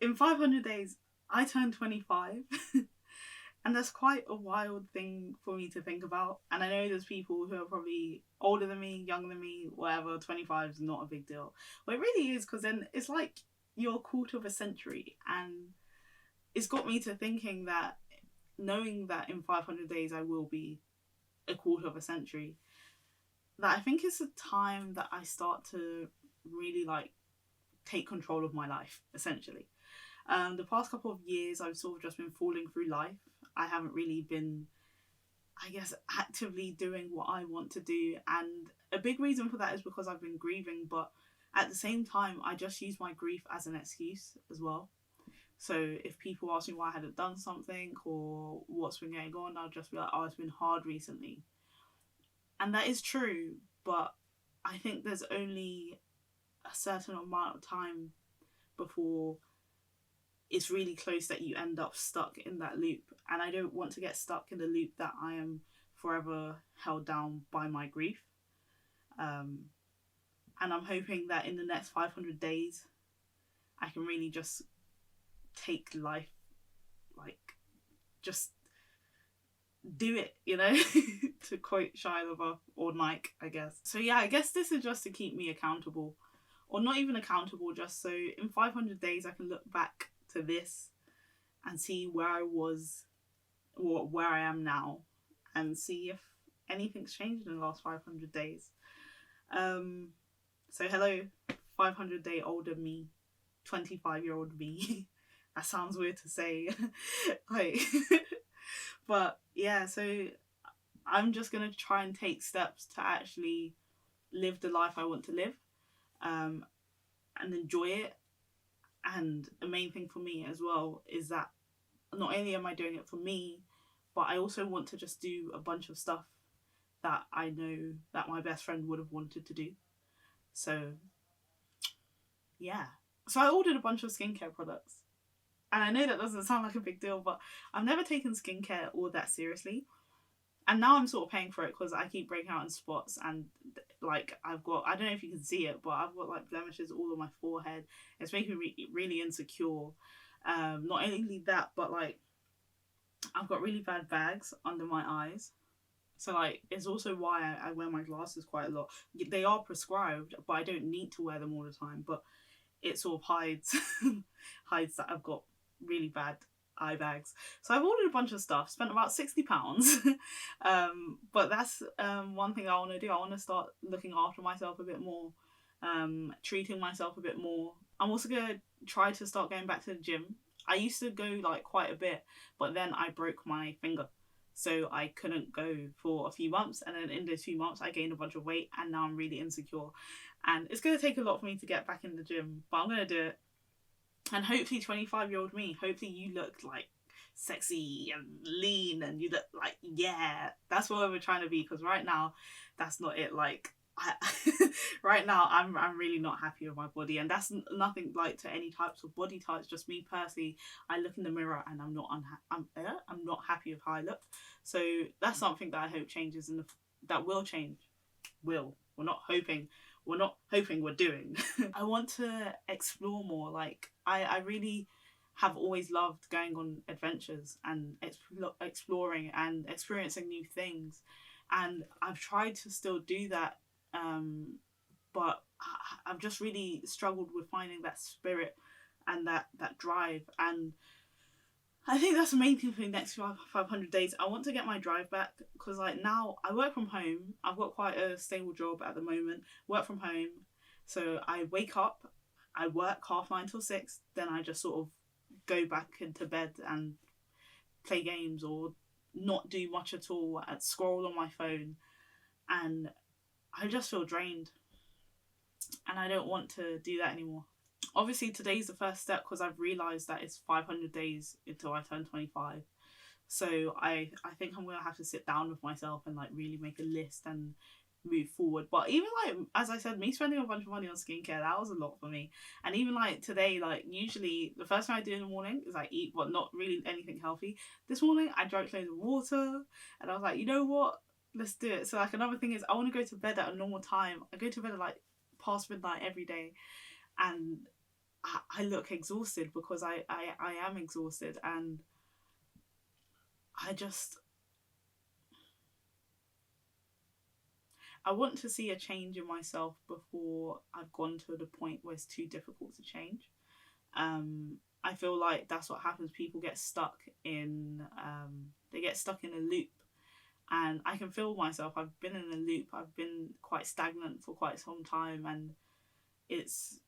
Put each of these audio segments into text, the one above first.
in 500 days, I turned 25. And that's quite a wild thing for me to think about. And I know there's people who are probably older than me, younger than me, whatever. 25 is not a big deal. But it really is, because then it's like you're a quarter of a century. And it's got me to thinking that, knowing that in 500 days I will be a quarter of a century, that I think it's a time that I start to really like take control of my life, essentially. The past couple of years, I've sort of just been falling through life. I haven't really been, I guess, actively doing what I want to do. And a big reason for that is because I've been grieving. But at the same time, I just use my grief as an excuse as well. So if people ask me why I hadn't done something or what's been going on, I'll just be like, oh, it's been hard recently. And that is true. But I think there's only a certain amount of time before it's really close that you end up stuck in that loop. And I don't want to get stuck in the loop that I am forever held down by my grief. Um, and I'm hoping that in the next 500 days, I can really just take life, like, just do it, you know, to quote Shia LaBeouf or Nike, I guess. So yeah, I guess this is just to keep me accountable, or not even accountable, just so in 500 days I can look back to this and see where I was, or where I am now, and see if anything's changed in the last 500 days. So hello, 500-day older me, 25-year-old me. That sounds weird to say. Like, but yeah, so I'm just gonna try and take steps to actually live the life I want to live, and enjoy it. And the main thing for me as well is that not only am I doing it for me, but I also want to just do a bunch of stuff that I know that my best friend would have wanted to do. So yeah. So I ordered a bunch of skincare products. And I know that doesn't sound like a big deal, but I've never taken skincare all that seriously. And now I'm sort of paying for it because I keep breaking out in spots, and like I've got, I don't know if you can see it, but I've got like blemishes all on my forehead. It's making me really insecure. Not only that, but like I've got really bad bags under my eyes. So like it's also why I wear my glasses quite a lot. They are prescribed, but I don't need to wear them all the time. But it sort of hides hides that I've got really bad eye bags. So I've ordered a bunch of stuff, spent about £60. But that's one thing I want to do. I want to start looking after myself a bit more, treating myself a bit more. I'm also going to try to start going back to the gym. I used to go like quite a bit, but then I broke my finger. So I couldn't go for a few months, and then in those few months I gained a bunch of weight, and now I'm really insecure. And it's going to take a lot for me to get back in the gym, but I'm going to do it. And hopefully 25-year-old me, hopefully you look like sexy and lean, and you look like, yeah, that's what we're trying to be, because right now that's not it. Like right now I'm really not happy with my body, and that's nothing like to any types of body types, just me personally. I look in the mirror and I'm not happy with how I look. So that's something that I hope changes, and that will change. We're not hoping, we're doing. I want to explore more. Like I really have always loved going on adventures and exploring and experiencing new things, and I've tried to still do that, but I've just really struggled with finding that spirit and that drive. And I think that's the main thing for the next 500 days. I want to get my drive back, because like now I work from home. I've got quite a stable job at the moment. Work from home, so I wake up, I work 9:30 till 6, then I just sort of go back into bed and play games or not do much at all, and scroll on my phone, and I just feel drained, and I don't want to do that anymore. Obviously today's the first step, because I've realised that it's 500 days until I turn 25. So I think I'm going to have to sit down with myself and like really make a list and move forward. But even like, as I said, me spending a bunch of money on skincare, that was a lot for me. And even like today, like usually the first thing I do in the morning is I eat, but not really anything healthy. This morning I drank loads of water, and I was like, you know what, let's do it. So like another thing is I want to go to bed at a normal time. I go to bed at like past midnight every day, and I look exhausted because I am exhausted, and I just, I want to see a change in myself before I've gone to the point where it's too difficult to change. I feel like that's what happens. People get stuck in they get stuck in a loop, and I can feel myself. I've been in a loop. I've been quite stagnant for quite some time, and it's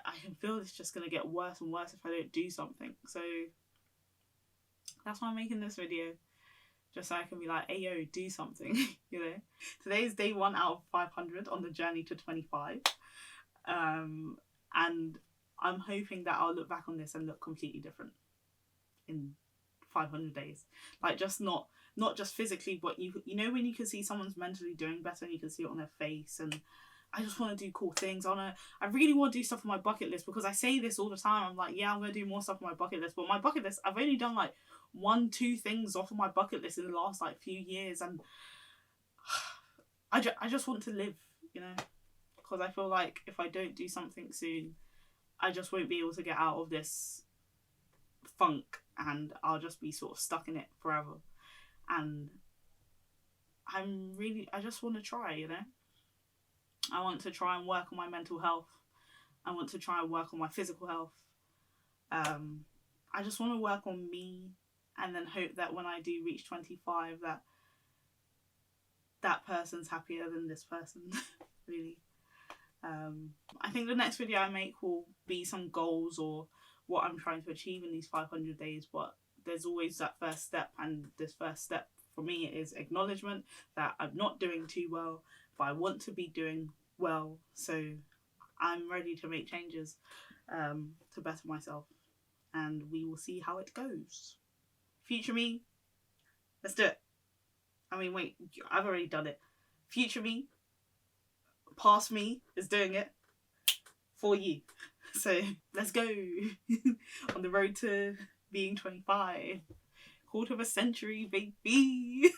I can feel it's just gonna get worse and worse if I don't do something. So that's why I'm making this video, just so I can be like, hey yo, do something. You know, today's day 1 out of 500 on the journey to 25, and I'm hoping that I'll look back on this and look completely different in 500 days. Like, just not just physically, but you know when you can see someone's mentally doing better and you can see it on their face. And I just want to do cool things. I really want to do stuff on my bucket list, because I say this all the time. I'm like, yeah, I'm going to do more stuff on my bucket list. But my bucket list, I've only done like 1-2 things off of my bucket list in the last like few years. And I just want to live, you know, because I feel like if I don't do something soon, I just won't be able to get out of this funk, and I'll just be sort of stuck in it forever. And I just want to try, you know. I want to try and work on my mental health. I want to try and work on my physical health. I just want to work on me, and then hope that when I do reach 25, that person's happier than this person. Really. I think the next video I make will be some goals or what I'm trying to achieve in these 500 days, but there's always that first step, and this first step for me is acknowledgement that I'm not doing too well, but I want to be doing well. So I'm ready to make changes to better myself, and we will see how it goes. Future me, let's do it. I mean, wait, I've already done it. Future me, past me is doing it for you. So let's go on the road to being 25. Quarter of a century, baby.